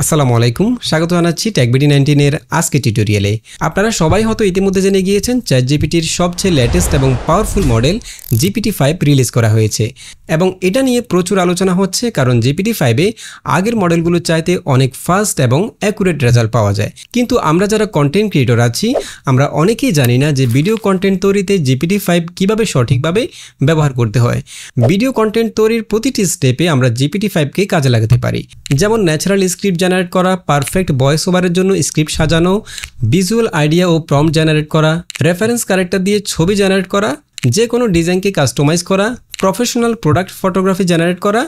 আসসালামু আলাইকুম, স্বাগত জানাচ্ছি TechBD19 এর আজকে টিউটোরিয়ালে। আপনারা সবাই হয়তো ইতিমধ্যে জেনে গিয়েছেন ChatGPTর সবচেয়ে লেটেস্ট এবং পাওয়ারফুল মডেল GPT-5 রিলিজ করা হয়েছে এবং এটা নিয়ে প্রচুর আলোচনা হচ্ছে কারণ GPT-5-এ আগের মডেলগুলোর চাইতে অনেক ফাস্ট এবং অ্যাকুরেট রেজাল্ট পাওয়া যায়। কিন্তু আমরা যারা কন্টেন্ট ক্রিয়েটর আছি আমরা অনেকেই জানি না যে ভিডিও কন্টেন্ট তৈরিতে GPT-5 কিভাবে সঠিকভাবে ব্যবহার করতে হয়। ভিডিও কন্টেন্ট তৈরির প্রতিটি স্টেপে আমরা GPT-5কে কাজে লাগাতে পারি, যেমন ন্যাচারাল স্ক্রিপ্ট জেনারেট করা, পারফেক্ট ভয়েস ওভারের জন্য স্ক্রিপ্ট সাজানো, ভিজুয়াল আইডিয়া ও প্রম্পট জেনারেট করা, রেফারেন্স ক্যারেক্টার দিয়ে ছবি জেনারেট করা, যে কোনো ডিজাইনকে কাস্টমাইজ করা, প্রফেশনাল প্রোডাক্ট ফটোগ্রাফি জেনারেট করা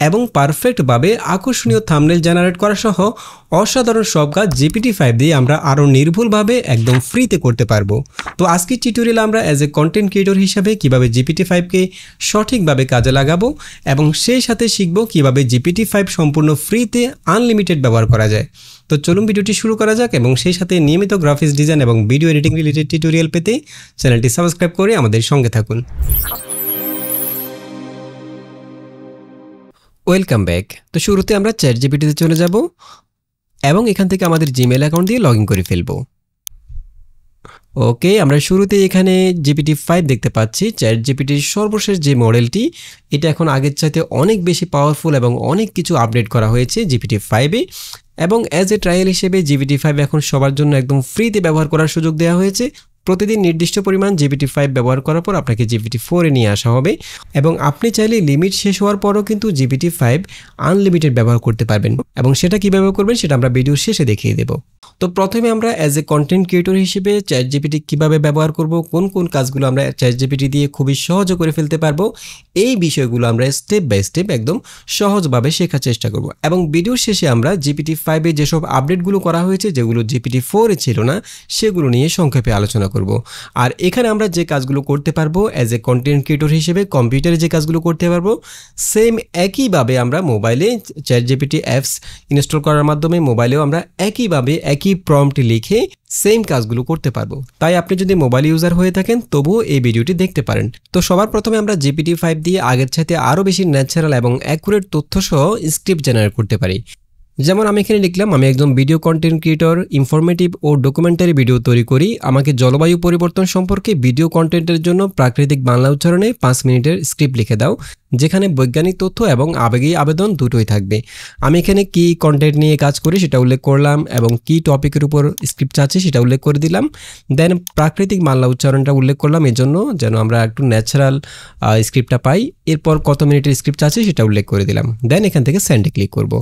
এবং পারফেক্টভাবে আকর্ষণীয় থাম্বনেল জেনারেট করা সহ অসাধারণ সব কাজ GPT-5 দিয়ে আমরা আরও নির্ভুলভাবে একদম ফ্রিতে করতে পারবো। তো আজকের টিউটোরিয়ালে আমরা অ্যাজ এ কন্টেন্ট ক্রিয়েটর হিসাবে কিভাবে GPT-5কে সঠিকভাবে কাজে লাগাবো এবং সেই সাথে শিখবো কিভাবে GPT-5 সম্পূর্ণ ফ্রিতে আনলিমিটেড ব্যবহার করা যায়। তো চলুন ভিডিওটি শুরু করা যাক এবং সেই সাথে নিয়মিত গ্রাফিক্স ডিজাইন এবং ভিডিও এডিটিং রিলেটেড টিউটোরিয়াল পেতে চ্যানেলটি সাবস্ক্রাইব করে আমাদের সঙ্গে থাকুন। Welcome back. তো শুরুতে আমরা ChatGPT-তে চলে যাব এবং এখান থেকে আমাদের জিমেইল অ্যাকাউন্ট দিয়ে লগ ইন করে ফেলবো। ওকে, আমরা শুরুতে এখানে GPT-5 দেখতে পাচ্ছি। ChatGPT-র সর্বশেষ যে মডেলটি, এটা এখন আগের চাইতে অনেক বেশি পাওয়ারফুল এবং অনেক কিছু আপডেট করা হয়েছে GPT-5-এ এবং অ্যাজ এ ট্রায়াল হিসেবে GPT-5 এখন সবার জন্য একদম ফ্রিতে ব্যবহার করার সুযোগ দেওয়া হয়েছে। প্রতিদিন নির্দিষ্ট পরিমাণ GPT-5 ব্যবহার করার পর আপনাকে GPT-4-এ নিয়ে আসা হবে এবং আপনি চাইলে লিমিট শেষ হওয়ার পরও কিন্তু GPT-5 আনলিমিটেড ব্যবহার করতে পারবেন এবং সেটা কীভাবে করবেন সেটা আমরা ভিডিওর শেষে দেখিয়ে দেব। তো প্রথমে আমরা অ্যাজ এ কন্টেন্ট ক্রিয়েটর হিসেবে ChatGPT কীভাবে ব্যবহার করব, কোন কোন কাজগুলো আমরা ChatGPT দিয়ে খুবই সহজে করে ফেলতে পারবো, এই বিষয়গুলো আমরা স্টেপ বাই স্টেপ একদম সহজভাবে শেখার চেষ্টা করব এবং ভিডিওর শেষে আমরা GPT-5-এ যেসব আপডেটগুলো করা হয়েছে যেগুলো GPT-4-এ ছিল না সেগুলো নিয়ে সংক্ষেপে আলোচনা করব। আর এখানে আমরা যে কাজগুলো করতে পারবো অ্যাজ এ কন্টেন্ট ক্রিয়েটর হিসেবে কম্পিউটারে যে কাজগুলো করতে পারবো সেম একইভাবে আমরা মোবাইলে ChatGPT অ্যাপস ইনস্টল করার মাধ্যমে মোবাইলেও আমরা একইভাবে একই প্রম্পট লিখে সেম কাজগুলো করতে পারবো। তাই আপনি যদি মোবাইল ইউজার হয়ে থাকেন তবুও এই ভিডিওটি দেখতে পারেন। তো সবার প্রথমে আমরা GPT-5 দিয়ে আগের চাইতে আরও বেশি ন্যাচারাল এবং অ্যাকুরেট তথ্য সহ স্ক্রিপ্ট জেনারেট করতে পারি। যেমন আমি এখানে লিখলাম, আমি একজন ভিডিও কন্টেন্ট ক্রিয়েটর, ইনফরমেটিভ ও ডকুমেন্টারি ভিডিও তৈরি করি। আমাকে জলবায়ু পরিবর্তন সম্পর্কে ভিডিও কন্টেন্টের জন্য প্রাকৃতিক বাংলা উচ্চারণে 5 মিনিটের স্ক্রিপ্ট লিখে দাও, যেখানে বৈজ্ঞানিক তথ্য এবং আবেগী আবেদন দুটোই থাকবে। আমি এখানে কি কন্টেন্ট নিয়ে কাজ করি সেটা উল্লেখ করলাম এবং কি টপিকের উপর স্ক্রিপ্ট চাচ্ছি সেটা উল্লেখ করে দিলাম। দেন প্রাকৃতিক বাংলা উচ্চারণটা উল্লেখ করলাম এই জন্য যেন আমরা একটু ন্যাচারাল স্ক্রিপ্টটা পাই। এরপর কত মিনিটের স্ক্রিপ্ট চাচ্ছি সেটা উল্লেখ করে দিলাম। দেন এখান থেকে সেন্ডে ক্লিক করব।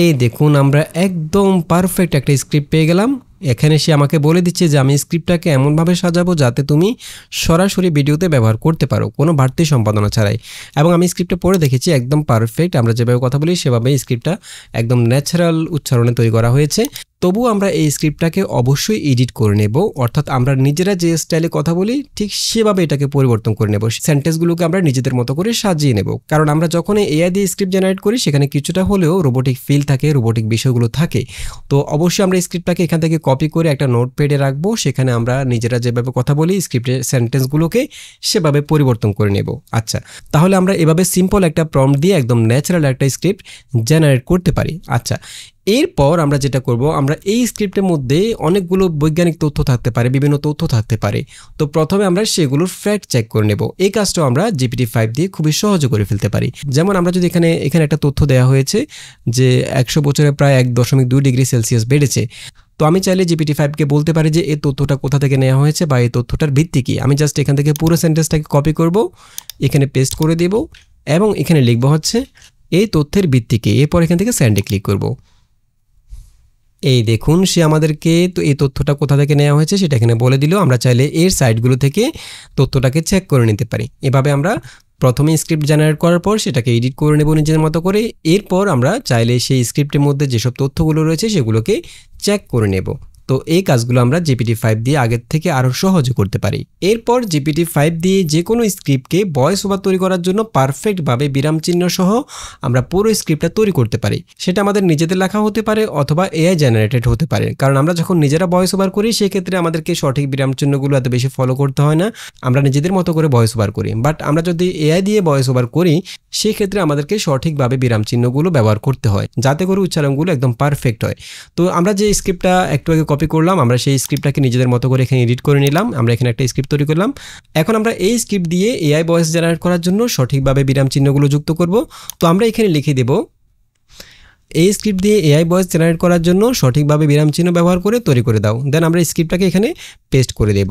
এই দেখুন আমরা একদম পারফেক্ট একটা স্ক্রিপ্ট পেয়ে গেলাম। এখানে সে আমাকে বলে দিচ্ছে যে আমি স্ক্রিপ্টটাকে এমনভাবে সাজাবো যাতে তুমি সরাসরি ভিডিওতে ব্যবহার করতে পারো কোনো বাড়তি সম্পাদনা ছাড়াই। এবং আমি স্ক্রিপ্টটা পড়ে দেখেছি একদম পারফেক্ট, আমরা যেভাবে কথা বলি সেভাবেই স্ক্রিপ্টটা একদম ন্যাচারাল উচ্চারণে তৈরি করা হয়েছে। তবুও আমরা এই স্ক্রিপ্টটাকে অবশ্যই এডিট করে নেব, অর্থাৎ আমরা নিজেরা যে স্টাইলে কথা বলি ঠিক সেভাবে এটাকে পরিবর্তন করে নেব। সেন্টেন্সগুলোকে আমরা নিজেদের মতো করে সাজিয়ে নেব, কারণ আমরা যখন AI দিয়ে স্ক্রিপ্ট জেনারেট করি সেখানে কিছুটা হলেও রোবোটিক ফিল থাকে, রোবোটিক বিষয়গুলো থাকে। তো অবশ্যই আমরা স্ক্রিপ্টটাকে এখান থেকে কপি করে একটা নোটপ্যাডে রাখবো, সেখানে আমরা নিজেরা যেভাবে কথা বলি স্ক্রিপ্টের সেন্টেন্সগুলোকে সেভাবে পরিবর্তন করে নেব। আচ্ছা, তাহলে আমরা এভাবে সিম্পল একটা প্রম্পট দিয়ে একদম ন্যাচারাল একটা স্ক্রিপ্ট জেনারেট করতে পারি। আচ্ছা, এরপর আমরা যেটা করব, আমরা এই স্ক্রিপ্টের মধ্যে অনেকগুলো বৈজ্ঞানিক তথ্য থাকতে পারে, বিভিন্ন তথ্য থাকতে পারে। তো প্রথমে আমরা সেগুলোর ফ্যাক্ট চেক করে নেব। এই কাজটাও আমরা GPT-5 দিয়ে খুবই সহজে করে ফেলতে পারি। যেমন আমরা যদি এখানে একটা তথ্য দেওয়া হয়েছে যে 100 বছরে প্রায় 1.2 ডিগ্রি সেলসিয়াস বেড়েছে। তো আমি চাইলে GPT-5-কে বলতে পারি যে এই তথ্যটা কোথা থেকে নেওয়া হয়েছে বা এই তথ্যটার ভিত্তি কি। আমি জাস্ট এখান থেকে পুরো সেন্টেন্সটাকে কপি করব, এখানে পেস্ট করে দেব এবং এখানে লিখবো হচ্ছে এই তথ্যের ভিত্তি কি। এরপর এখান থেকে সেন্ডে ক্লিক করব। এই দেখুন সে আমাদেরকে তো এই তথ্যটা কোথা থেকে নেওয়া হয়েছে সেটা এখানে বলে দিল। আমরা চাইলে এর সাইটগুলো থেকে তথ্যটাকে চেক করে নিতে পারি। এভাবে আমরা প্রথমে স্ক্রিপ্ট জেনারেট করার পর সেটাকে এডিট করে নেব নিজের মতো করে। এরপর আমরা চাইলে সেই স্ক্রিপ্টের মধ্যে যেসব তথ্যগুলো রয়েছে সেগুলোকে চেক করে নেব। তো তো এই কাজগুলো আমরা GPT-5 দিয়ে আগের থেকে আরও সহজে করতে পারি। এরপর GPT-5 দিয়ে যে কোনো স্ক্রিপ্টকে ভয়েস ওভার তৈরি করার জন্য পারফেক্টভাবে বিরাম চিহ্ন সহ আমরা পুরো স্ক্রিপ্টটা তৈরি করতে পারি। সেটা আমাদের নিজেদের লেখা হতে পারে অথবা AI জেনারেটেড হতে পারে। কারণ আমরা যখন নিজেরা ভয়েস ওভার করি সেক্ষেত্রে আমাদেরকে সঠিক বিরাম চিহ্নগুলো এত বেশি ফলো করতে হয় না, আমরা নিজেদের মতো করে ভয়েস ওভার করি। বাট আমরা যদি AI দিয়ে ভয়েস ওভার করি সেক্ষেত্রে আমাদেরকে সঠিকভাবে বিরাম চিহ্নগুলো ব্যবহার করতে হয় যাতে করে উচ্চারণগুলো একদম পারফেক্ট হয়। তো আমরা যে স্ক্রিপ্টটা একটু আগে কপি করলাম, আমরা সেই স্ক্রিপ্টটাকে নিজেদের মতো করে এখানে এডিট করে নিলাম। আমরা এখানে একটা স্ক্রিপ্ট তৈরি করলাম। এখন আমরা এই স্ক্রিপ্ট দিয়ে AI ভয়েস জেনারেট করার জন্য সঠিকভাবে বিরাম চিহ্নগুলো যুক্ত করব। তো আমরা এখানে লিখে দেব, এই স্ক্রিপ্ট দিয়ে AI ভয়েস জেনারেট করার জন্য সঠিকভাবে বিরাম চিহ্ন ব্যবহার করে তৈরি করে দাও। দেন আমরা স্ক্রিপ্টটাকে এখানে পেস্ট করে দেব।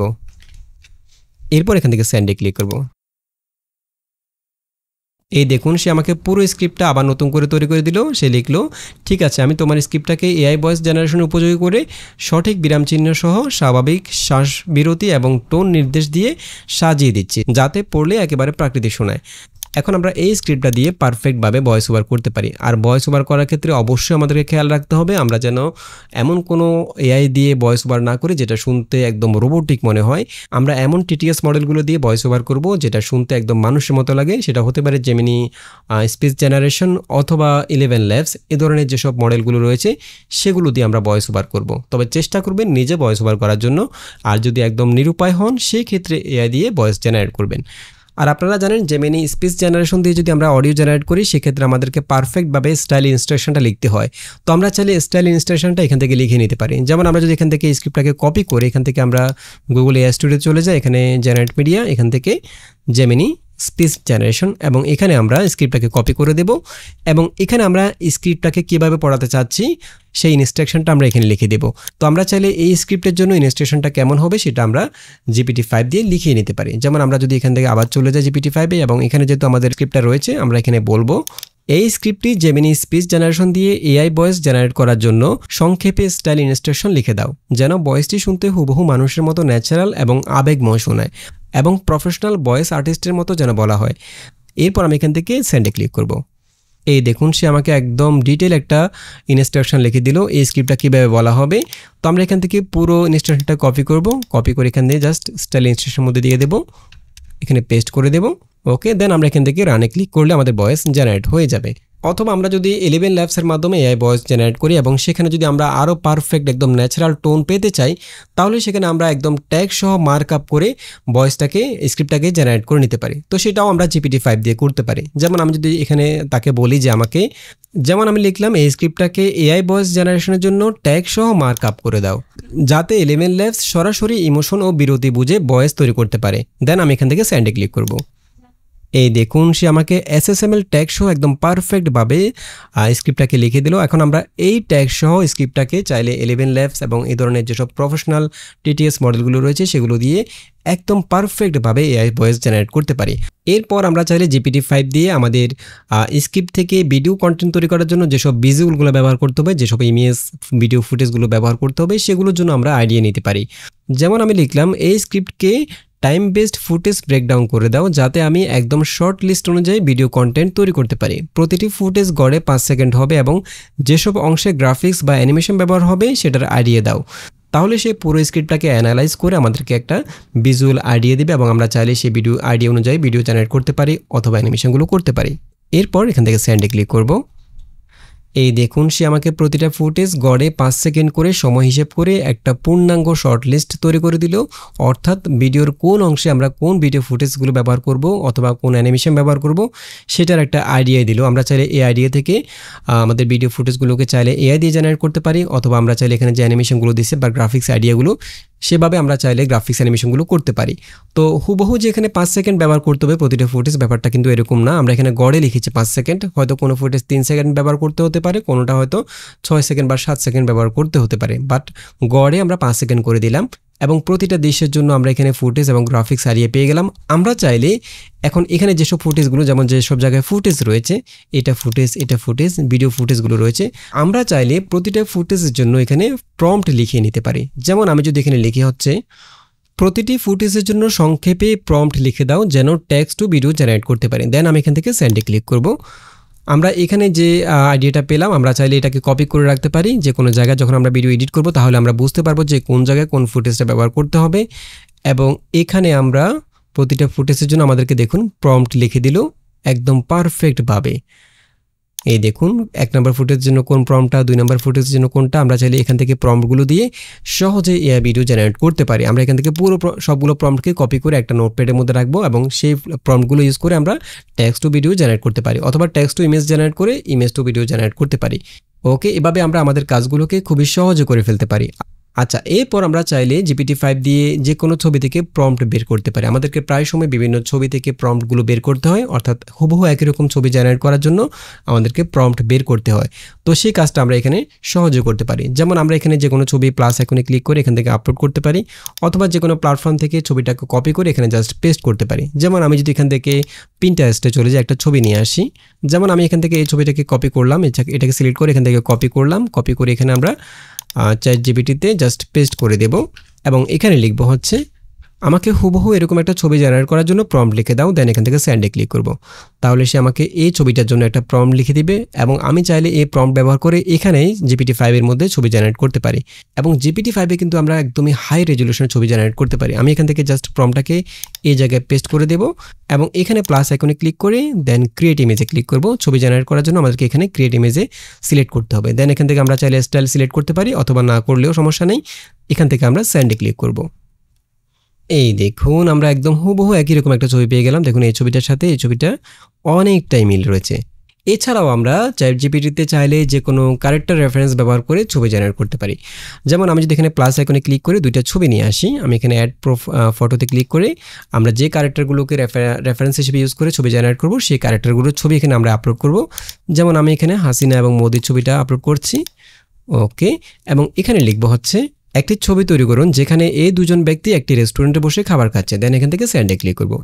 এরপর এখান থেকে সেন্ডে ক্লিক করব। এই দেখুন সে আমাকে পুরো স্ক্রিপ্টটা আবার নতুন করে তৈরি করে দিল। সে লিখলো, ঠিক আছে, আমি তোমার স্ক্রিপ্টটাকে AI ভয়েস জেনারেশনের উপযোগী করে সঠিক বিরাম চিহ্ন সহ স্বাভাবিক শ্বাস বিরতি এবং টোন নির্দেশ দিয়ে সাজিয়ে দিচ্ছি যাতে পড়লে একেবারে প্রাকৃতিক শোনায়। এখন আমরা এই স্ক্রিপ্টটা দিয়ে পারফেক্টভাবে ভয়েস ওভার করতে পারি। আর ভয়েস ওভার করার ক্ষেত্রে অবশ্যই আমাদেরকে খেয়াল রাখতে হবে আমরা যেন এমন কোনো AI দিয়ে ভয়েস ওভার না করি যেটা শুনতে একদম রোবোটিক মনে হয়। আমরা এমন TTS মডেলগুলো দিয়ে ভয়েস ওভার করব যেটা শুনতে একদম মানুষের মতো লাগে। সেটা হতে পারে জেমিনি স্পিচ জেনারেশন অথবা 11 ল্যাবস, এ ধরনের যেসব মডেলগুলো রয়েছে সেগুলো দিয়ে আমরা ভয়েস ওভার করব। তবে চেষ্টা করবেন নিজে ভয়েস ওভার করার জন্য। আর যদি একদম নিরুপায় হন সেই ক্ষেত্রে AI দিয়ে ভয়েস জেনারেট করবেন। আর আপনারা জানেন জেমিনি স্পিচ জেনারেশন দিয়ে যদি আমরা অডিও জেনারেট করি সেক্ষেত্রে আমাদেরকে পারফেক্টভাবে স্টাইল ইনস্ট্রাকশনটা লিখতে হয়। তো আমরা চাইলে স্টাইল ইনস্ট্রাকশনটা এখান থেকে লিখে নিতে পারি। যেমন আমরা যদি এখান থেকে স্ক্রিপ্টটাকে কপি করে এখান থেকে আমরা গুগল AI স্টুডিও চলে যাই, এখানে জেনারেট মিডিয়া, এখান থেকে জেমিনি স্পিচ জেনারেশন এবং এখানে আমরা স্ক্রিপ্টটাকে কপি করে দেব এবং এখানে আমরা স্ক্রিপ্টটাকে কীভাবে পড়াতে চাচ্ছি সেই ইনস্ট্রাকশনটা আমরা এখানে লিখে দেব। তো আমরা চাইলে এই স্ক্রিপ্টের জন্য ইনস্ট্রাকশনটা কেমন হবে সেটা আমরা GPT-5 দিয়ে লিখিয়ে নিতে পারি। যেমন আমরা যদি এখান থেকে আবার চলে যাই GPT-5-এ এবং এখানে যেহেতু আমাদের স্ক্রিপ্টটা রয়েছে আমরা এখানে বলবো, এই স্ক্রিপ্টটি জেমিনি স্পিচ জেনারেশন দিয়ে AI ভয়েস জেনারেট করার জন্য সংক্ষেপে স্টাইল ইনস্ট্রাকশন লিখে দাও যেন ভয়েসটি শুনতে হুবহু মানুষের মতো ন্যাচারাল এবং আবেগময় শোনায় এবং প্রফেশনাল ভয়েস আর্টিস্টের মতো যেন বলা হয়। এরপর আমি এখান থেকে সেন্ডে ক্লিক করব। এই দেখুন সে আমাকে একদম ডিটেল একটা ইনস্ট্রাকশন লিখে দিল এই স্ক্রিপ্টটা কীভাবে বলা হবে। তো আমরা এখান থেকে পুরো ইনস্ট্রাকশনটা কপি করব, কপি করে এখান থেকে জাস্ট স্টাইল ইনস্ট্রাকশনের মধ্যে দিয়ে দেব, এখানে পেস্ট করে দেব। ওকে, দেন আমরা এখান থেকে রানে ক্লিক করলে আমাদের ভয়েস জেনারেট হয়ে যাবে। অথবা আমরা যদি 11 ল্যাবসের মাধ্যমে AI ভয়েস জেনারেট করি এবং সেখানে যদি আমরা আরও পারফেক্ট একদম ন্যাচারাল টোন পেতে চাই তাহলে সেখানে আমরা একদম ট্যাগ সহ মার্ক আপ করে ভয়েসটাকে স্ক্রিপ্টটাকে জেনারেট করে নিতে পারি। তো সেটাও আমরা GPT-5 দিয়ে করতে পারি। যেমন আমি যদি এখানে তাকে বলি যে আমাকে, যেমন আমি লিখলাম এই স্ক্রিপ্টটাকে AI ভয়েস জেনারেশনের জন্য ট্যাগ সহ মার্ক আপ করে দাও যাতে 11 ল্যাবস সরাসরি ইমোশন ও বিরতি বুঝে ভয়েস তৈরি করতে পারে। দেন আমি এখান থেকে সেন্ডে ক্লিক করব। এই দেখুন সে আমাকে SSML ট্যাগ সহ একদম পারফেক্টভাবে স্ক্রিপ্টটাকে লিখে দিল। এখন আমরা এই ট্যাগ সহ স্ক্রিপ্টটাকে চাইলে 11 ল্যাবস এবং এই ধরনের যেসব প্রফেশনাল TTS মডেলগুলো রয়েছে সেগুলো দিয়ে একদম পারফেক্টভাবে AI ভয়েস জেনারেট করতে পারি। এরপর আমরা চাইলে GPT-5 দিয়ে আমাদের স্ক্রিপ্ট থেকে ভিডিও কন্টেন্ট তৈরি করার জন্য যেসব ভিজুয়ালগুলো ব্যবহার করতে হবে, যেসব ইমেজ ভিডিও ফুটেজগুলো ব্যবহার করতে হবে সেগুলোর জন্য আমরা আইডিয়া নিতে পারি। যেমন আমি লিখলাম এই স্ক্রিপ্টকে টাইম বেসড ফুটেজ ব্রেকডাউন করে দাও যাতে আমি একদম শর্ট লিস্ট অনুযায়ী ভিডিও কন্টেন্ট তৈরি করতে পারি। প্রতিটি ফুটেজ গড়ে 5 সেকেন্ড হবে এবং যেসব অংশে গ্রাফিক্স বা অ্যানিমেশন ব্যবহার হবে সেটার আইডিয়া দাও। তাহলে সে পুরো স্ক্রিপ্টটাকে অ্যানালাইজ করে আমাদেরকে একটা ভিজুয়াল আইডিয়া দেবে এবং আমরা চাইলে সেই ভিডিও আইডিয়া অনুযায়ী ভিডিও জেনারেট করতে পারি অথবা অ্যানিমেশনগুলো করতে পারি। এরপর এখান থেকে সেন্ডে ক্লিক করব। এই দেখুন সে আমাকে প্রতিটা ফুটেজ গড়ে 5 সেকেন্ড করে সময় হিসেব করে একটা পূর্ণাঙ্গ শর্ট লিস্ট তৈরি করে দিল। অর্থাৎ ভিডিওর কোন অংশে আমরা কোন ভিডিও ফুটেজগুলো ব্যবহার করব অথবা কোন অ্যানিমেশন ব্যবহার করব সেটার একটা আইডিয়া দিল। আমরা চাইলে এই আইডিয়া থেকে আমাদের ভিডিও ফুটেজগুলোকে চাইলে AI দিয়ে জেনারেট করতে পারি অথবা আমরা চাইলে এখানে যে অ্যানিমেশনগুলো দিচ্ছে বা গ্রাফিক্স আইডিয়াগুলো সেভাবে আমরা চাইলে গ্রাফিক্স অ্যানিমেশনগুলো করতে পারি। তো হুবহু যে এখানে 5 সেকেন্ড ব্যবহার করতে হবে প্রতিটা ফুটেজ, ব্যাপারটা কিন্তু এরকম না। আমরা এখানে গড়ে লিখেছি 5 সেকেন্ড, হয়তো কোনো ফুটেজ 3 সেকেন্ড ব্যবহার করতে হতে পারে, কোনোটা হয়তো 6 সেকেন্ড বা 7 সেকেন্ড ব্যবহার করতে হতে পারে, বাট গড়ে আমরা 5 সেকেন্ড করে দিলাম এবং প্রতিটা দৃশ্যের জন্য আমরা এখানে ফুটেজ এবং গ্রাফিক্স হারিয়ে পেয়ে গেলাম। আমরা চাইলে এখন এখানে যেসব ফুটেজগুলো, যেমন যেসব জায়গায় ফুটেজ রয়েছে, এটা ফুটেজ ভিডিও ফুটেজগুলো রয়েছে, আমরা চাইলে প্রতিটা ফুটেজের জন্য এখানে প্রম্পট লিখিয়ে নিতে পারি। যেমন আমি যদি এখানে লিখি হচ্ছে প্রতিটি ফুটেজের জন্য সংক্ষেপে প্রম্পট লিখে দাও যেন টেক্সট টু ভিডিও জেনারেট করতে পারি। দেন আমি এখান থেকে সেন্ডে ক্লিক করব। আমরা এখানে যে আইডিয়াটা পেলাম আমরা চাইলে এটাকে কপি করে রাখতে পারি যে কোনো জায়গায় যখন আমরা ভিডিও এডিট করব তাহলে আমরা বুঝতে পারবো যে কোন জায়গায় কোন ফুটেজটা ব্যবহার করতে হবে। এবং এখানে আমরা প্রতিটা ফুটেজের জন্য আমাদেরকে দেখুন প্রম্পট লিখে দিল একদম পারফেক্টভাবে। এই দেখুন 1 নম্বর ফুটেজের জন্য কোন প্রম্পটটা, 2 নম্বর ফুটেজের জন্য কোনটা, আমরা চাইলে এখান থেকে প্রম্পটগুলো দিয়ে সহজে এআই ভিডিও জেনারেট করতে পারি। আমরা এখান থেকে পুরো সবগুলো প্রম্পটকে কপি করে একটা নোটপ্যাডের মধ্যে রাখবো এবং সেই প্রম্পটগুলো ইউজ করে আমরা টেক্সট টু ভিডিও জেনারেট করতে পারি অথবা টেক্সট টু ইমেজ জেনারেট করে ইমেজ টু ভিডিও জেনারেট করতে পারি। ওকে, এভাবে আমরা আমাদের কাজগুলোকে খুবই সহজে করে ফেলতে পারি। আচ্ছা, এরপর আমরা চাইলে GPT-5 দিয়ে যে কোনো ছবি থেকে প্রম্পট বের করতে পারি। আমাদেরকে প্রায় সময় বিভিন্ন ছবি থেকে প্রম্পটগুলো বের করতে হয়, অর্থাৎ হুবহু একই রকম ছবি জেনারেট করার জন্য আমাদেরকে প্রম্পট বের করতে হয়। তো সেই কাজটা আমরা এখানে সহজে করতে পারি। যেমন আমরা এখানে যে কোনো ছবি প্লাস আইকনে ক্লিক করে এখান থেকে আপলোড করতে পারি অথবা যে কোনো প্ল্যাটফর্ম থেকে ছবিটাকে কপি করে এখানে জাস্ট পেস্ট করতে পারি। যেমন আমি যদি এখান থেকে পিন্টারেস্টে চলে যাই একটা ছবি নিয়ে আসি, যেমন আমি এখান থেকে এই ছবিটাকে কপি করলাম, এটাকে সিলেক্ট করে এখান থেকে কপি করলাম, কপি করে এখানে আমরা ChatGPT-তে জাস্ট পেস্ট করে দেব এবং এখানে লিখব হচ্ছে আমাকে হুবহু এরকম একটা ছবি জেনারেট করার জন্য প্রম্পট লিখে দাও। দেন এখান থেকে সেন্ডে ক্লিক করব, তাহলে সে আমাকে এই ছবিটার জন্য একটা প্রম্পট লিখে দিবে এবং আমি চাইলে এই প্রম্পট ব্যবহার করে এখানেই GPT-5 এর মধ্যে ছবি জেনারেট করতে পারি। এবং GPT-5-এ কিন্তু আমরা একদমই হাই রেজলিউশনের ছবি জেনারেট করতে পারি। আমি এখান থেকে জাস্ট প্রম্পটটাকে এই জায়গায় পেস্ট করে দেব এবং এখানে প্লাস আইকনে ক্লিক করে দেন ক্রিয়েট ইমেজে ক্লিক করব। ছবি জেনারেট করার জন্য আমাদেরকে এখানে ক্রিয়েট ইমেজে সিলেক্ট করতে হবে। দেন এখান থেকে আমরা চাইলে স্টাইল সিলেক্ট করতে পারি অথবা না করলেও সমস্যা নেই। এখান থেকে আমরা সেন্ডে ক্লিক করব। এই দেখুন আমরা একদম হুবহু একই রকম একটা ছবি পেয়ে গেলাম। দেখুন এই ছবিটার সাথে এই ছবিটা অনেকটাই মিল রয়েছে। এছাড়াও আমরা ChatGPT-তে চাইলে যে কোনো ক্যারেক্টার রেফারেন্স ব্যবহার করে ছবি জেনারেট করতে পারি। যেমন আমি যদি এখানে প্লাস আইকনে ক্লিক করে দুইটা ছবি নিয়ে আসি, আমি এখানে অ্যাড ফটোতে ক্লিক করে আমরা যে ক্যারেক্টারগুলোকে রেফারেন্স হিসেবে ইউজ করে ছবি জেনারেট করব সেই ক্যারেক্টারগুলোর ছবি এখানে আমরা আপলোড করব। যেমন আমি এখানে হাসিনা এবং মোদির ছবিটা আপলোড করছি। ওকে, এবং এখানে লিখব হচ্ছে একটি ছবি তৈরি করুন যেখানে এই দুজন ব্যক্তি একটি রেস্টুরেন্টে বসে খাবার খাচ্ছে। দেন এখান থেকে সেন্ডে ক্লিক করব।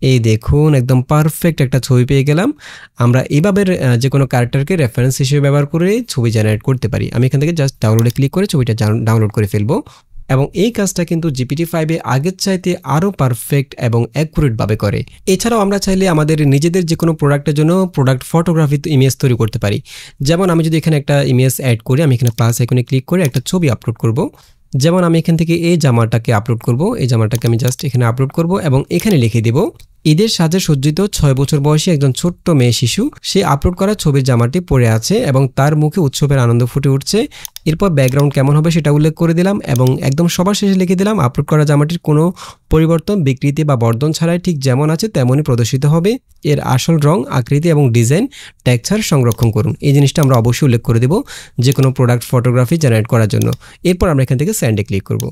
এই দেখুন একদম পারফেক্ট একটা ছবি পেয়ে গেলাম। আমরা এইভাবে যে কোনো ক্যারেক্টারকে রেফারেন্স হিসেবে ব্যবহার করে ছবি জেনারেট করতে পারি। আমি এখান থেকে জাস্ট ডাউনলোডে ক্লিক করে ছবিটা ডাউনলোড করে ফেলবো এবং এই কাজটা কিন্তু GPT-5-এ আগের চাইতে আরও পারফেক্ট এবং অ্যাকুরেটভাবে করে। এছাড়াও আমরা চাইলে আমাদের নিজেদের যে কোনো প্রোডাক্টের জন্য প্রোডাক্ট ফটোগ্রাফি ইমেজ তৈরি করতে পারি। যেমন আমি যদি এখানে একটা ইমেজ অ্যাড করি, আমি এখানে প্লাস আইকনে ক্লিক করে একটা ছবি আপলোড করব। যেমন আমি এখান থেকে এই জামাটাকে আপলোড করব, এই জামাটাকে আমি জাস্ট এখানে আপলোড করব এবং এখানে লিখে দেব ঈদের সাজে সজ্জিত 6 বছর বয়সী একজন ছোট্ট মেয়ে শিশু, সে আপলোড করা ছবির জামাটি পরে আছে এবং তার মুখে উৎসবের আনন্দ ফুটে উঠছে। এরপর ব্যাকগ্রাউন্ড কেমন হবে সেটা উল্লেখ করে দিলাম এবং একদম সবার শেষে লিখে দিলাম আপলোড করা জামাটির কোনো পরিবর্তন, বিকৃতি বা বর্ধন ছাড়াই ঠিক যেমন আছে তেমনই প্রদর্শিত হবে। এর আসল রং, আকৃতি এবং ডিজাইন টেক্সচার সংরক্ষণ করুন। এই জিনিসটা আমরা অবশ্যই উল্লেখ করে দেব যে কোনো প্রোডাক্ট ফটোগ্রাফি জেনারেট করার জন্য। এরপর আমরা এখান থেকে সেন্ডে ক্লিক করব।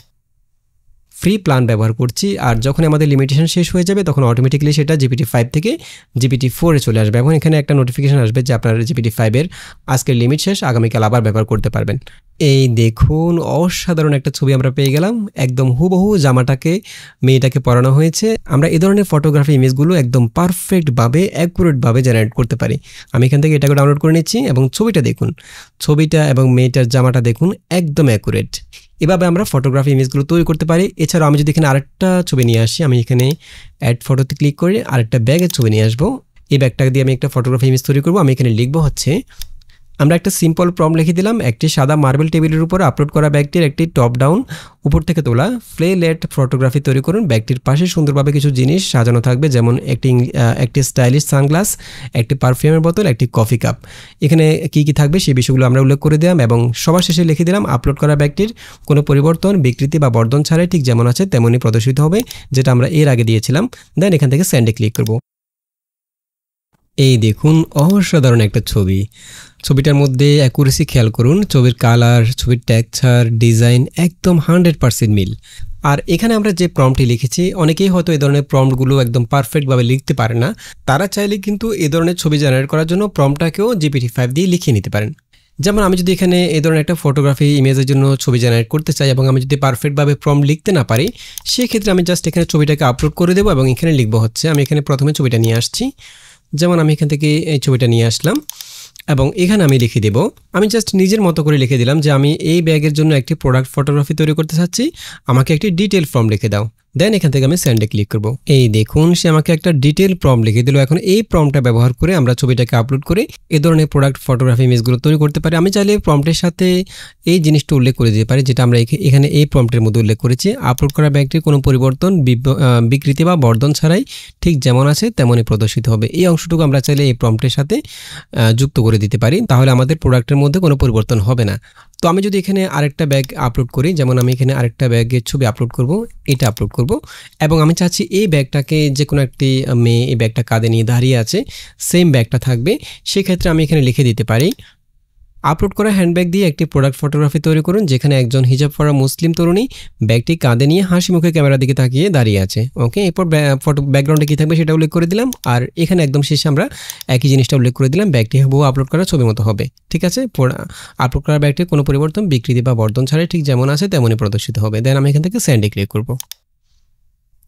ফ্রি প্ল্যান ব্যবহার করছি আর যখন আমাদের লিমিটেশন শেষ হয়ে যাবে তখন অটোমেটিক্যালি সেটা GPT-5 থেকে GPT-4-এ চলে আসবে এবং এখানে একটা নোটিফিকেশন আসবে যে আপনার GPT-5-এর আজকের লিমিট শেষ, আগামীকাল আবার ব্যবহার করতে পারবেন। এই দেখুন অসাধারণ একটা ছবি আমরা পেয়ে গেলাম। একদম হুবহু জামাটাকে মেয়েটাকে পরানো হয়েছে। আমরা এই ধরনের ফটোগ্রাফি ইমেজগুলো একদম পারফেক্টভাবে অ্যাকুরেটভাবে জেনারেট করতে পারি। আমি এখান থেকে এটাকে ডাউনলোড করে নিচ্ছি এবং ছবিটা দেখুন, ছবিটা এবং মেয়েটার জামাটা দেখুন একদম অ্যাকুরেট। এভাবে আমরা ফটোগ্রাফি ইমেজগুলো তৈরি করতে পারি। এছাড়াও আমি যদি এখানে আরেকটা ছবি নিয়ে আসি, আমি এখানে অ্যাড ফটোতে ক্লিক করে আরেকটা ব্যাগের ছবি নিয়ে আসবো। এই ব্যাগটা দিয়ে আমি একটা ফটোগ্রাফি ইমেজ তৈরি করবো। আমি এখানে লিখবো হচ্ছে আমরা একটা সিম্পল প্রম্পট লিখে দিলাম, একটি সাদা মার্বেল টেবিলের উপর আপলোড করা ব্যাগটির একটি টপ ডাউন উপর থেকে তোলা ফ্লে লেট ফটোগ্রাফি তৈরি করুন। ব্যাগটির পাশে সুন্দরভাবে কিছু জিনিস সাজানো থাকবে, যেমন একটি স্টাইলিশ সানগ্লাস, একটি পারফিউমের বোতল, একটি কফি কাপ। এখানে কি কি থাকবে সেই বিষয়গুলো আমরা উল্লেখ করে দিলাম এবং সবার শেষে লিখে দিলাম আপলোড করা ব্যাগটির কোনো পরিবর্তন, বিকৃতি বা বর্ধন ছাড়াই ঠিক যেমন আছে তেমনই প্রদর্শিত হবে, যেটা আমরা এর আগে দিয়েছিলাম। দেন এখান থেকে সেন্ডে ক্লিক করব। এই দেখুন অসাধারণ একটা ছবি। ছবিটার মধ্যে অ্যাকুরেসি খেয়াল করুন, ছবির কালার, ছবির টেক্সচার, ডিজাইন একদম 100% মিল। আর এখানে আমরা যে প্রম্পটটি লিখেছি, অনেকেই হয়তো এই ধরনের প্রম্পটগুলো একদম পারফেক্টভাবে লিখতে পারে না, তারা চাইলে কিন্তু এই ধরনের ছবি জেনারেট করার জন্য প্রম্পটটাকেও GPT-5 দিয়ে লিখিয়ে নিতে পারেন। যেমন আমি যদি এখানে এই ধরনের একটা ফটোগ্রাফি ইমেজের জন্য ছবি জেনারেট করতে চাই এবং আমি যদি পারফেক্টভাবে প্রম্পট লিখতে না পারি, সেক্ষেত্রে আমি জাস্ট এখানে ছবিটাকে আপলোড করে দেবো এবং এখানে লিখবো হচ্ছে আমি এখানে প্রথমে ছবিটা নিয়ে আসছি। যেমন আমি এখান থেকে এই ছবিটা নিয়ে আসলাম এবং এখানে আমি লিখে দেব, আমি জাস্ট নিজের মতো করে লিখে দিলাম যে আমি এই ব্যাগের জন্য একটি প্রোডাক্ট ফটোগ্রাফি তৈরি করতে চাচ্ছি, আমাকে একটি ডিটেল ফর্ম লিখে দাও। দেন এখান থেকে আমি সেন্ডে ক্লিক করব। এই দেখুন সে আমাকে একটা ডিটেল প্রম্পট লিখে দিল। এখন এই প্রম্পটটা ব্যবহার করে আমরা ছবিটাকে আপলোড করে এই ধরনের প্রোডাক্ট ফটোগ্রাফি ইমেজগুলো তৈরি করতে পারি। আমি চাইলে প্রম্পটের সাথে এই জিনিসটা উল্লেখ করে দিতে পারি, যেটা আমরা এখানে এই প্রম্পটের মধ্যে উল্লেখ করেছি। আপলোড করা ব্যাগটির কোনো পরিবর্তন, বিকৃতি বা বর্ধন ছাড়াই ঠিক যেমন আছে তেমনই প্রদর্শিত হবে। এই অংশটুকু আমরা চাইলে এই প্রম্পটের সাথে যুক্ত করে দিতে পারি, তাহলে আমাদের প্রোডাক্টের মধ্যে কোনো পরিবর্তন হবে না। তো আমি যদি এখানে আরেকটা ব্যাগ আপলোড করি, যেমন আমি এখানে আরেকটা ব্যাগের ছবি আপলোড করব, এটা আপলোড করব এবং আমি চাচ্ছি এই ব্যাগটাকে যে কোনো একটি মেয়ে এই ব্যাগটা কাঁধে নিয়ে দাঁড়িয়ে আছে, সেম ব্যাগটা থাকবে। সেক্ষেত্রে আমি এখানে লিখে দিতে পারি, আপলোড করা হ্যান্ডব্যাগ দিয়ে একটি প্রোডাক্ট ফটোগ্রাফি তৈরি করুন যেখানে একজন হিজাব পরা মুসলিম তরুণী ব্যাগটি কাঁধে নিয়ে হাসি মুখে ক্যামেরার দিকে তাকিয়ে দাঁড়িয়ে আছে। ওকে, এরপর ফটো ব্যাকগ্রাউন্ডে কী থাকবে সেটা উল্লেখ করে দিলাম, আর এখানে একদম শেষে আমরা একই জিনিসটা উল্লেখ করে দিলাম, ব্যাগটি হুবহু আপলোড করা ছবির মতো হবে। ঠিক আছে, আপলোড করা ব্যাগটির কোনো পরিবর্তন, বিকৃতি বা বর্ধন ছাড়াই ঠিক যেমন আছে তেমনই প্রদর্শিত হবে। দেন আমি এখান থেকে সেন্ডে ক্লিক করব।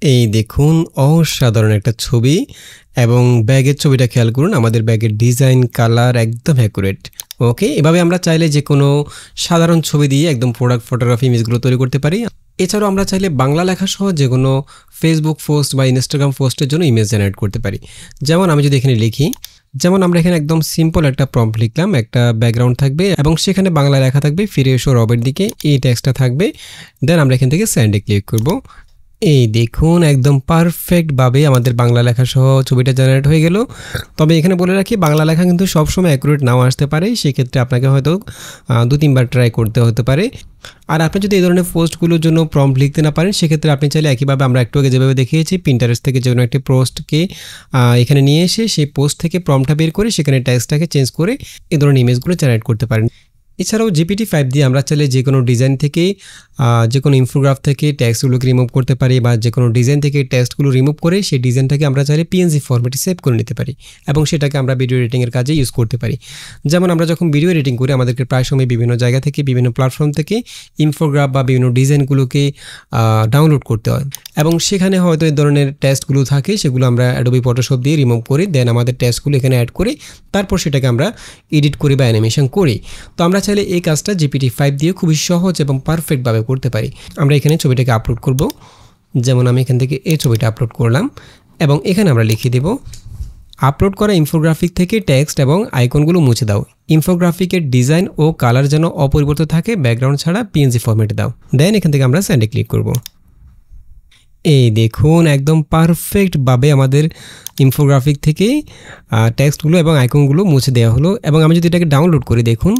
এই দেখুন অসাধারণ একটা ছবি, এবং ব্যাগের ছবিটা খেয়াল করুন, আমাদের ব্যাগের ডিজাইন, কালার একদম অ্যাকুরেট। ওকে, এভাবে আমরা চাইলে যে কোনো সাধারণ ছবি দিয়ে একদম প্রোডাক্ট ফটোগ্রাফি ইমেজগুলো তৈরি করতে পারি। এছাড়াও আমরা চাইলে বাংলা লেখা সহ যে কোনো ফেসবুক পোস্ট বা ইনস্টাগ্রাম পোস্টের জন্য ইমেজ জেনারেট করতে পারি। যেমন আমি যদি এখানে লিখি, যেমন আমরা এখানে একদম সিম্পল একটা প্রম্পট লিখলাম, একটা ব্যাকগ্রাউন্ড থাকবে এবং সেখানে বাংলা লেখা থাকবে, ফিরে এসো রবের দিকে, এই টেক্সটটা থাকবে। দেন আমরা এখান থেকে সেন্ডে ক্লিক করব। এই দেখুন একদম পারফেক্টভাবে আমাদের বাংলা লেখা সহ ছবিটা জেনারেট হয়ে গেল। তবে এখানে বলে রাখি, বাংলা লেখা কিন্তু সবসময় অ্যাকুরেট নাও আসতে পারে, সেক্ষেত্রে আপনাকে হয়তো 2-3বার ট্রাই করতে হতে পারে। আর আপনি যদি এই ধরনের পোস্টগুলোর জন্য প্রম্পট লিখতে না পারেন, সেক্ষেত্রে আপনি চাইলে একইভাবে আমরা একটু আগে যেভাবে দেখিয়েছি, পিন্টারেস্ট থেকে যে কোনো একটি পোস্টকে এখানে নিয়ে এসে সেই পোস্ট থেকে প্রম্পটটা বের করে সেখানে টেক্সটটাকে চেঞ্জ করে এই ধরনের ইমেজগুলো জেনারেট করতে পারেন। এছাড়াও GPT-5 দিয়ে আমরা চাইলে যে কোনো ডিজাইন থেকে, যে কোনো ইনফোগ্রাফ থেকে টেক্সটগুলোকে রিমুভ করতে পারি, বা যে কোনো ডিজাইন থেকে টেক্সটগুলো রিমুভ করে সেই ডিজাইনটাকে আমরা চাইলে PNG ফরম্যাটে সেভ করে নিতে পারি এবং সেটাকে আমরা ভিডিও এডিটিংয়ের কাজে ইউজ করতে পারি। যেমন আমরা যখন ভিডিও এডিটিং করি, আমাদেরকে প্রায় সময় বিভিন্ন জায়গা থেকে, বিভিন্ন প্ল্যাটফর্ম থেকে ইনফোগ্রাফ বা বিভিন্ন ডিজাইনগুলোকে ডাউনলোড করতে হয় এবং সেখানে হয়তো এই ধরনের টেক্সটগুলো থাকে, সেগুলো আমরা অ্যাডোবি ফটোশপ দিয়ে রিমুভ করি, দেন আমাদের টেক্সটগুলো এখানে অ্যাড করি, তারপর সেটাকে আমরা এডিট করি বা অ্যানিমেশন করি। তো আমরা চাইলে এই কাজটা GPT-5 দিয়ে খুবই সহজ এবং পারফেক্টভাবে করতে পারি। আমরা এখানে ছবিটাকে আপলোড করব, যেমন আমি এখান থেকে এই ছবিটা আপলোড করলাম এবং এখানে আমরা লিখে দেব, আপলোড করা ইনফোগ্রাফিক থেকে টেক্সট এবং আইকনগুলো মুছে দাও, ইনফোগ্রাফিকের ডিজাইন ও কালার যেন অপরিবর্তিত থাকে, ব্যাকগ্রাউন্ড ছাড়া PNG ফরম্যাটে দাও। দেন এখান থেকে আমরা সেন্ডে ক্লিক করব। এই দেখুন একদম পারফেক্টভাবে আমাদের ইনফোগ্রাফিক থেকে টেক্সটগুলো এবং আইকনগুলো মুছে দেওয়া হলো। এবং আমি যদি এটাকে ডাউনলোড করে দেখুন,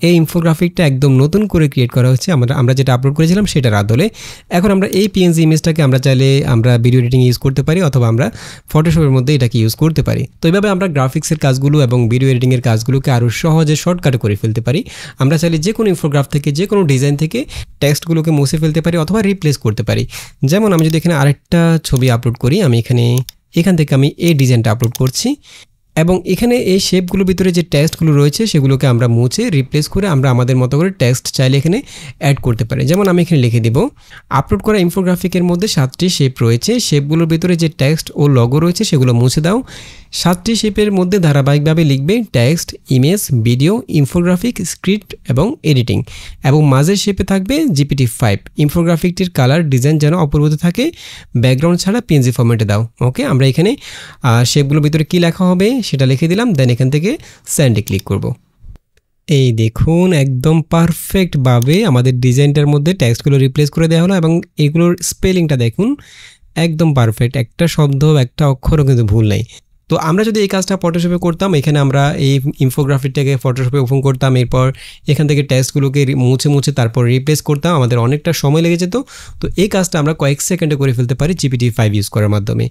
এই ইনফোগ্রাফিকটা একদম নতুন করে ক্রিয়েট করা হচ্ছে, আমরা যেটা আপলোড করেছিলাম সেটার আদলে। এখন আমরা এই PNG ইমেজটাকে আমরা চাইলে আমরা ভিডিও এডিটিং ইউজ করতে পারি, অথবা আমরা ফটোশপের মধ্যে এটাকে ইউজ করতে পারি। তো এইভাবে আমরা গ্রাফিক্সের কাজগুলো এবং ভিডিও এডিটিংয়ের কাজগুলোকে আরও সহজে শর্টকাটে করে ফেলতে পারি। আমরা চাইলে যে কোনো ইনফোগ্রাফ থেকে, যে কোনো ডিজাইন থেকে টেক্সটগুলোকে মুছে ফেলতে পারি অথবা রিপ্লেস করতে পারি। যেমন আমি যদি এখানে আরেকটা ছবি আপলোড করি, আমি এখান থেকে আমি এই ডিজাইনটা আপলোড করছি এবং এখানে এই শেপগুলোর ভিতরে যে টেক্সটগুলো রয়েছে সেগুলোকে আমরা মুছে রিপ্লেস করে আমরা আমাদের মতো করে টেক্সট চাইলে এখানে অ্যাড করতে পারি। যেমন আমি এখানে লিখে দেব, আপলোড করা ইনফোগ্রাফিকের মধ্যে 7টি শেপ রয়েছে, শেপগুলোর ভিতরে যে টেক্সট ও লগো রয়েছে সেগুলো মুছে দাও। 7টি শেপের মধ্যে ধারাবাহিকভাবে লিখবে text, image, video, infographic, script এবং এডিটিং, এবং মাঝের শেপে থাকবে GPT-5। ইনফোগ্রাফিকটির কালার, ডিজাইন যেন অপরিবর্তিত থাকে, ব্যাকগ্রাউন্ড ছাড়া PNG ফরম্যাটে দাও। ওকে, আমরা এখানে শেপগুলোর ভিতরে কী লেখা হবে সেটা লিখে দিলাম, দেন এখান থেকে সেন্ডে ক্লিক করব। এই দেখুন একদম পারফেক্টভাবে আমাদের ডিজাইনটার মধ্যে টেক্সটগুলো রিপ্লেস করে দেওয়া হলো এবং এগুলোর স্পেলিংটা দেখুন একদম পারফেক্ট, একটা শব্দ, একটা অক্ষরও কিন্তু ভুল নেই। তো আমরা যদি এই কাজটা ফটোশপে করতাম, এখানে আমরা এই ইনফোগ্রাফিকটাকে ফটোশপে ওপেন করতাম, এরপর এখান থেকে টেক্সটগুলোকে মুছে তারপর রিপ্লেস করতাম, আমাদের অনেকটা সময় লেগে যেত। তো এই কাজটা আমরা কয়েক সেকেন্ডে করে ফেলতে পারি GPT-5 ইউজ করার মাধ্যমে।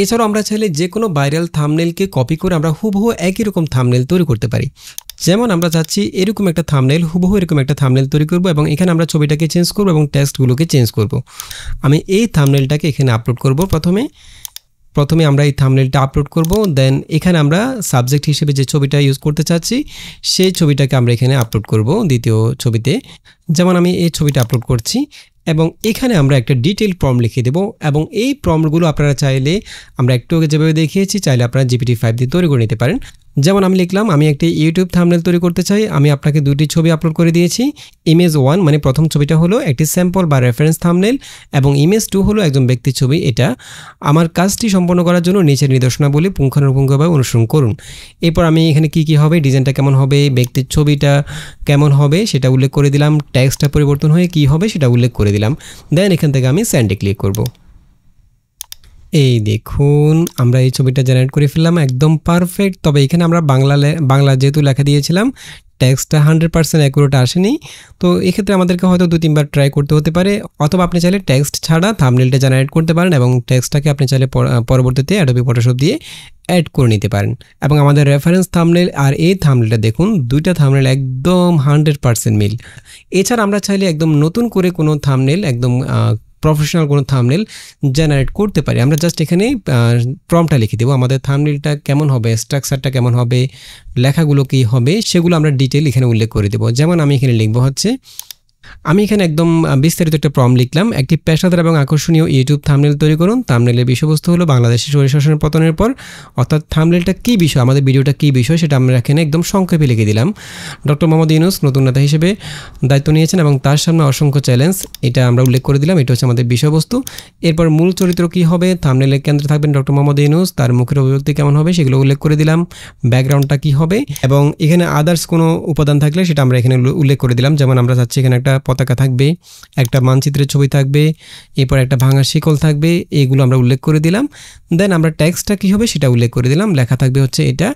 এছাড়াও আমরা চাইলে যে কোনো ভাইরাল থাম্বনেলকে কপি করে আমরা হুবহু একই রকম থাম্বনেল তৈরি করতে পারি। যেমন আমরা চাচ্ছি এরকম একটা থাম্বনেল, হুবহু এরকম একটা থাম্বনেল তৈরি করব এবং এখানে আমরা ছবিটাকে চেঞ্জ করব এবং টেক্সটগুলোকে চেঞ্জ করব। আমি এই থাম্বনেলটাকে এখানে আপলোড করব। প্রথমে আমরা এই থাম্বনেলটা আপলোড করব, দেন এখানে আমরা সাবজেক্ট হিসেবে যে ছবিটা ইউজ করতে চাচ্ছি সেই ছবিটাকে আমরা এখানে আপলোড করব দ্বিতীয় ছবিতে। যেমন আমি এই ছবিটা আপলোড করছি এবং এখানে আমরা একটা ডিটেল প্রম্পট লিখে দেব এবং এই প্রম্পটগুলো আপনারা চাইলে, আমরা একটু আগে যেভাবে দেখিয়েছি, চাইলে আপনারা GPT-5 দিয়ে তৈরি করে নিতে পারেন। যেমন আমি লিখলাম আমি একটি ইউটিউব থাম্বনেল তৈরি করতে চাই, আমি আপনাকে দুটি ছবি আপলোড করে দিয়েছি। ইমেজ 1 মানে প্রথম ছবিটা হলো একটি স্যাম্পল বা রেফারেন্স থাম্বনেল এবং ইমেজ 2 হলো একজন ব্যক্তির ছবি। এটা আমার কাজটি সম্পন্ন করার জন্য নিচের নির্দেশনাবলী পুঙ্খানুপুঙ্খভাবে অনুসরণ করুন। এরপর আমি এখানে কি হবে, ডিজাইনটা কেমন হবে, ব্যক্তির ছবিটা কেমন হবে সেটা উল্লেখ করে দিলাম, টেক্সটটা পরিবর্তন হয়ে কি হবে সেটা উল্লেখ করে দিলাম। দেন এখান থেকে আমি সেন্ডে ক্লিক করব। এই দেখুন আমরা এই ছবিটা জেনারেট করে ফেললাম, একদম পারফেক্ট। তবে এখানে আমরা বাংলা যেহেতু লেখা দিয়েছিলাম, টেক্সটটা 100% অ্যাকুরেট আসেনি। তো এক্ষেত্রে আমাদেরকে হয়তো 2-3 বার ট্রাই করতে হতে পারে, অথবা আপনি চাইলে টেক্সট ছাড়া থাম্বনেলটা জেনারেট করতে পারেন এবং টেক্সটটাকে আপনি চাইলে পরবর্তীতে অ্যাডোবি ফটোশপ দিয়ে অ্যাড করে নিতে পারেন। এবং আমাদের রেফারেন্স থাম্বনেল আর এই থাম্বনেলটা দেখুন, দুইটা থাম্বনেল একদম 100% মিল। এছাড়া আমরা চাইলে একদম নতুন করে কোনো থাম্বনেল, একদম প্রফেশনাল কোনো থাম্বনেল জেনারেট করতে পারি। আমরা জাস্ট এখানে প্রম্পটটা লিখে দেবো, আমাদের থাম্বনেলটা কেমন হবে, স্ট্রাকচারটা কেমন হবে, লেখাগুলো কী হবে সেগুলো আমরা ডিটেল এখানে উল্লেখ করে দেবো। যেমন আমি এখানে লিখবো হচ্ছে, আমি এখানে একদম বিস্তারিত একটা প্রম্পট লিখলাম, একটি পেশাদার এবং আকর্ষণীয় ইউটিউব থাম্বনেল তৈরি করুন। থাম্বনেলের বিষয়বস্তু হলো বাংলাদেশের স্বৈরশাসনের পতনের পর, অর্থাৎ থাম্বনেলটা কী বিষয়, আমাদের ভিডিওটা কী বিষয় সেটা আমরা এখানে একদম সংক্ষেপে লিখে দিলাম। ডক্টর মোহাম্মদ ইউনূস নতুন নেতা হিসেবে দায়িত্ব নিয়েছেন এবং তার সামনে অসংখ্য চ্যালেঞ্জ, এটা আমরা উল্লেখ করে দিলাম। এটা হচ্ছে আমাদের বিষয়বস্তু। এরপর মূল চরিত্র কী হবে, থাম্বনেলের কেন্দ্রে থাকবেন ডক্টর মোহাম্মদ ইউনূস, তার মুখের অভিব্যক্তি কেমন হবে সেগুলো উল্লেখ করে দিলাম, ব্যাকগ্রাউন্ডটা কী হবে এবং এখানে আদার্স কোনো উপাদান থাকলে সেটা আমরা এখানে উল্লেখ করে দিলাম। যেমন আমরা চাচ্ছি এখানে একটা পতাকা থাকবে, একটা মানচিত্রের ছবি থাকবে, এরপর একটা ভাঙা শিকল থাকবে, এইগুলো আমরা উল্লেখ করে দিলাম। দেন আমরা টেক্সটটা কী হবে সেটা উল্লেখ করে দিলাম। লেখা থাকবে হচ্ছে এটা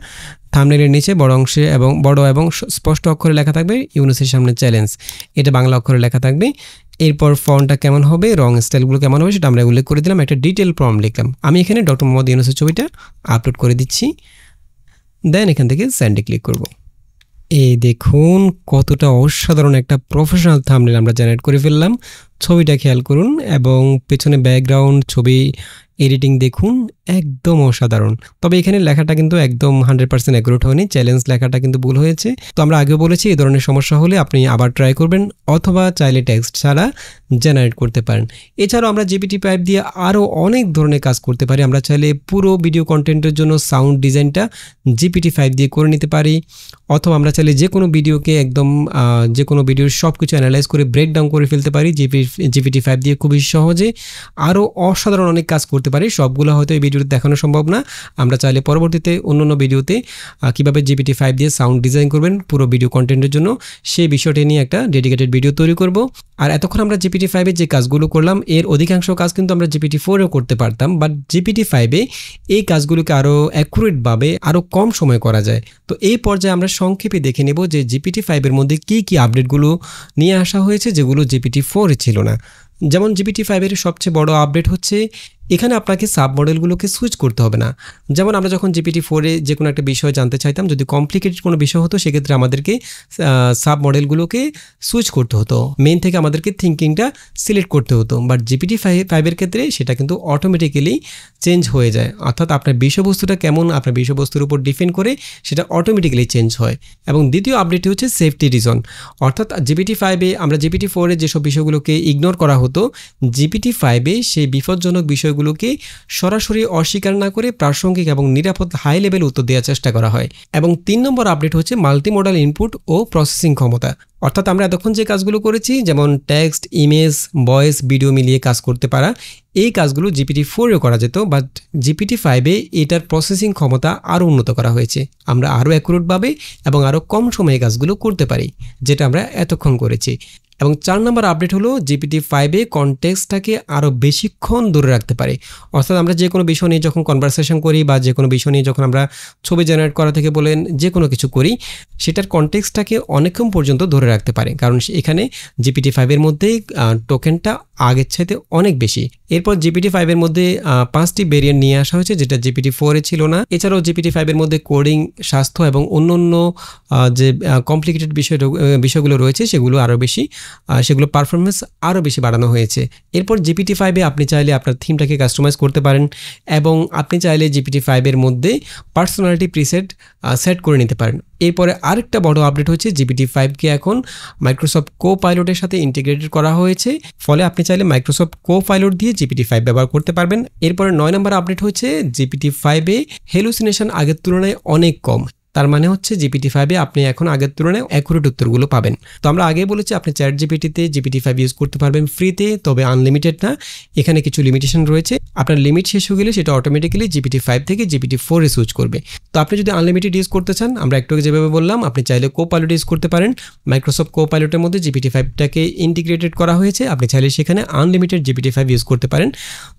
থাম্বনেলের নিচে বড় অংশে এবং বড় এবং স্পষ্ট অক্ষরে লেখা থাকবে ইউনূসের সামনে চ্যালেঞ্জ, এটা বাংলা অক্ষরে লেখা থাকবে। এরপর ফন্টটা কেমন হবে, রং স্টাইলগুলো কেমন হবে সেটা আমরা উল্লেখ করে দিলাম। একটা ডিটেল প্রম্পট লিখলাম। আমি এখানে ডক্টর মোহাম্মদ ইউনূসের ছবিটা আপলোড করে দিচ্ছি। দেন এখান থেকে সেন্ডে ক্লিক করব। এই দেখুন কতটা অসাধারণ একটা প্রফেশনাল থাম্বনেল আমরা জেনারেট করে ফেললাম। ছবিটা খেয়াল করুন এবং পেছনে ব্যাকগ্রাউন্ড, ছবি এডিটিং দেখুন, একদম অসাধারণ। তবে এখানে লেখাটা কিন্তু একদম 100% অ্যাকুরেট হয়নি, চ্যালেঞ্জ লেখাটা কিন্তু ভুল হয়েছে। তো আমরা আগেও বলেছি এই ধরনের সমস্যা হলে আপনি আবার ট্রাই করবেন অথবা চাইলে টেক্সট ছাড়া জেনারেট করতে পারেন। এছাড়াও আমরা GPT-5 দিয়ে আরও অনেক ধরনের কাজ করতে পারি। আমরা চাইলে পুরো ভিডিও কন্টেন্টের জন্য সাউন্ড ডিজাইনটা GPT-5 দিয়ে করে নিতে পারি, অথবা আমরা চাইলে যে কোনো ভিডিওকে একদম যে কোনো ভিডিওর সব কিছু অ্যানালাইজ করে ব্রেকডাউন করে ফেলতে পারি GPT-5 দিয়ে খুবই সহজে। আরও অসাধারণ অনেক কাজ করতে পারি, সবগুলো হয়তো এই ভিডিওতে দেখানো সম্ভব না। আমরা চাইলে পরবর্তীতে অন্য ভিডিওতে কীভাবে GPT-5 দিয়ে সাউন্ড ডিজাইন করবেন পুরো ভিডিও কন্টেন্টের জন্য সেই বিষয়টি নিয়ে একটা ডেডিকেটেড ভিডিও তৈরি করব। আর এতক্ষণ আমরা GPT-5 এর যে কাজগুলো করলাম এর অধিকাংশ কাজ কিন্তু আমরা GPT-4এও করতে পারতাম, বাট GPT-5 এই কাজগুলোকে আরও অ্যাকুরেটভাবে আরও কম সময় করা যায়। তো এই পর্যায়ে আমরা সংক্ষেপে দেখে নেব যে GPT-5 এর মধ্যে কী কী আপডেটগুলো নিয়ে আসা হয়েছে যেগুলো GPT-4 ছিল না। যেমন GPT-5 এর সবচেয়ে বড় আপডেট হচ্ছে এখানে আপনাকে সাব মডেলগুলোকে সুইচ করতে হবে না। যেমন আমরা যখন GPT-4 যে কোনো একটা বিষয় জানতে চাইতাম, যদি কমপ্লিকেটেড কোনো বিষয় হতো সেক্ষেত্রে আমাদেরকে সাব মডেলগুলোকে সুইচ করতে হতো, মেইন থেকে আমাদেরকে থিঙ্কিংটা সিলেক্ট করতে হতো। বাট GPT-5 এর ক্ষেত্রে সেটা কিন্তু অটোমেটিক্যালি চেঞ্জ হয়ে যায়, অর্থাৎ আপনার বিষয়বস্তুটা কেমন আপনার বিষয়বস্তুর উপর ডিপেন্ড করে সেটা অটোমেটিক্যালি চেঞ্জ হয়। এবং দ্বিতীয় আপডেটটি হচ্ছে সেফটি রিজন, অর্থাৎ GPT-5 আমরা GPT-4 যেসব বিষয়গুলোকে ইগনোর করা হতো GPT-5 সেই বিপজ্জনক বিষয়গুলোকে সরাসরি অস্বীকার না করে প্রাসঙ্গিক এবং নিরাপদ হাই লেভেল উত্তর দেওয়ার চেষ্টা করা হয়। এবং 3 নম্বর আপডেট হচ্ছে মাল্টিমোডাল ইনপুট ও প্রসেসিং ক্ষমতা, অর্থাৎ আমরা এতক্ষণ যে কাজগুলো করেছি যেমন টেক্সট, ইমেজ, ভয়েস, ভিডিও মিলিয়ে কাজ করতে পারা, এই কাজগুলো GPT-4এও করা যেত, বাট GPT-5 এটার প্রসেসিং ক্ষমতা আরও উন্নত করা হয়েছে। আমরা আরও অ্যাকুরেটভাবে এবং আরও কম সময়ে কাজগুলো করতে পারি যেটা আমরা এতক্ষণ করেছি। এবং 4 নম্বর আপডেট হলো GPT-5 কনটেক্সটটাকে আরও বেশিক্ষণ ধরে রাখতে পারে, অর্থাৎ আমরা যে কোনো বিষয় নিয়ে যখন কনভারসেশন করি বা যে কোনো বিষয় নিয়ে যখন আমরা ছবি জেনারেট করা থেকে বলেন যে কোনো কিছু করি সেটার কনটেক্সটটাকে অনেকক্ষণ পর্যন্ত ধরে রাখতে পারে, কারণ এখানে GPT-5 এর মধ্যে টোকেনটা আগের চাইতে অনেক বেশি। এরপর GPT-5 এর মধ্যে 5টি ভেরিয়েন্ট নিয়ে আসা হয়েছে যেটা GPT-4 ছিল না। এছাড়াও GPT-5 এর মধ্যে কোডিং, স্বাস্থ্য এবং অন্য যে কমপ্লিকেটেড বিষয়গুলো রয়েছে সেগুলো আরও বেশি, সেগুলো পারফরমেন্স আরও বেশি বাড়ানো হয়েছে। এরপর GPT-5 আপনি চাইলে আপনার থিমটাকে কাস্টমাইজ করতে পারেন এবং আপনি চাইলে GPT-5 এর মধ্যে পার্সোনালিটি প্রিসেট সেট করে নিতে পারেন। এরপরে আরেকটা বড় আপডেট হচ্ছে GPT-5 এখন মাইক্রোসফট কোপাইলটের সাথে ইন্টিগ্রেটেড করা হয়েছে, ফলে আপনি চাইলে মাইক্রোসফট কোপাইলট দিয়ে GPT-5 ব্যবহার করতে পারবেন। এরপরে 9 নম্বর আপডেট হচ্ছে GPT-5 হ্যালুসিনেশন আগের তুলনায় অনেক কম। তার মানে হচ্ছে GPT-5 এ আপনি এখন আগের তুলনায় অ্যাকুরেট উত্তরগুলো পাবেন। তো আমরা আগেই বলেছি আপনি ChatGPT-তে GPT-5 ইউজ করতে পারবেন ফ্রিতে, তবে আনলিমিটেড না। এখানে কিছু লিমিটেশন রয়েছে। আপনার লিমিট শেষ হয়ে গেলে সেটা অটোমেটিক্যালি GPT-5 থেকে GPT-4 এ সুইচ করবে। তো আপনি যদি আনলিমিটেড ইউজ করতে চান, আমরা একটু আগে যেভাবে বললাম, আপনি চাইলে কোপাইলট ইউজ করতে পারেন। মাইক্রোসফট কোপাইলটের মধ্যে GPT-5টাকে ইন্টিগ্রেটেড করা হয়েছে, আপনি চাইলে সেখানে আনলিমিটেড GPT-5 ইউজ করতে পারেন।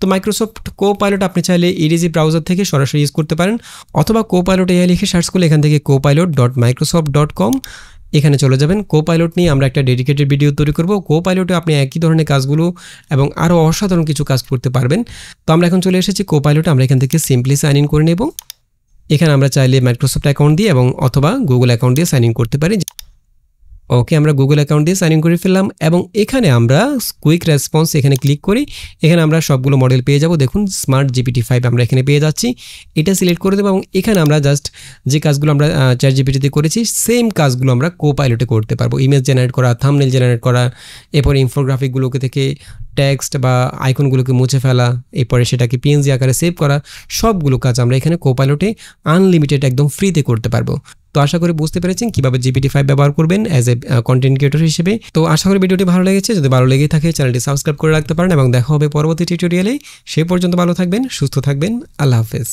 তো মাইক্রোসফট কোপাইলট আপনি চাইলে ইডিজি ব্রাউজার থেকে সরাসরি ইউজ করতে পারেন, অথবা কোপাইলট AI লিখে সার্চ করলে এখান থেকে copilot.microsoft.com এখানে চলে যাবেন। কোপাইলট নিয়ে আমরা একটা ডেডিকেটেড ভিডিও তৈরি করব। কোপাইলটে আপনি একই ধরনের কাজগুলো এবং আরও অসাধারণ কিছু কাজ করতে পারবেন। তো আমরা এখন চলে এসেছি কোপাইলটে। আমরা এখান থেকে সিম্পলি সাইন ইন করে নেব। এখানে আমরা চাইলে মাইক্রোসফট অ্যাকাউন্ট দিয়ে এবং অথবা গুগল অ্যাকাউন্ট দিয়ে সাইন ইন করতে পারি। ওকে, আমরা গুগল অ্যাকাউন্ট দিয়ে সাইন ইন করে ফেললাম এবং এখানে আমরা কুইক রেসপন্স এখানে ক্লিক করি। এখানে আমরা সবগুলো মডেল পেয়ে যাব। দেখুন স্মার্ট GPT-5 আমরা এখানে পেয়ে যাচ্ছি। এটা সিলেক্ট করে দেবো এবং এখানে আমরা জাস্ট যে কাজগুলো আমরা ChatGPT-তে করেছি সেম কাজগুলো আমরা কোপাইলটে করতে পারবো। ইমেজ জেনারেট করা, থাম্বনেল জেনারেট করা, এরপরে ইনফোগ্রাফিকগুলোকে থেকে টেক্সট বা আইকনগুলোকে মুছে ফেলা, এরপরে সেটাকে PNG আকারে সেভ করা, সবগুলো কাজ আমরা এখানে কোপাইলটে আনলিমিটেড একদম ফ্রিতে করতে পারবো। তো আশা করি বুঝতে পেরেছেন কিভাবে GPT-5 ব্যবহার করবেন অ্যাজ এ কন্টেন্ট ক্রিয়েটর হিসেবে। তো আশা করি ভিডিওটি ভালো লেগেছে। যদি ভালো লেগে থাকে চ্যানেলটি সাবস্ক্রাইব করে রাখতে পারেন এবং দেখা হবে পরবর্তী টিউটোরিয়ালে। সে পর্যন্ত ভালো থাকবেন, সুস্থ থাকবেন। আল্লাহ হাফেজ।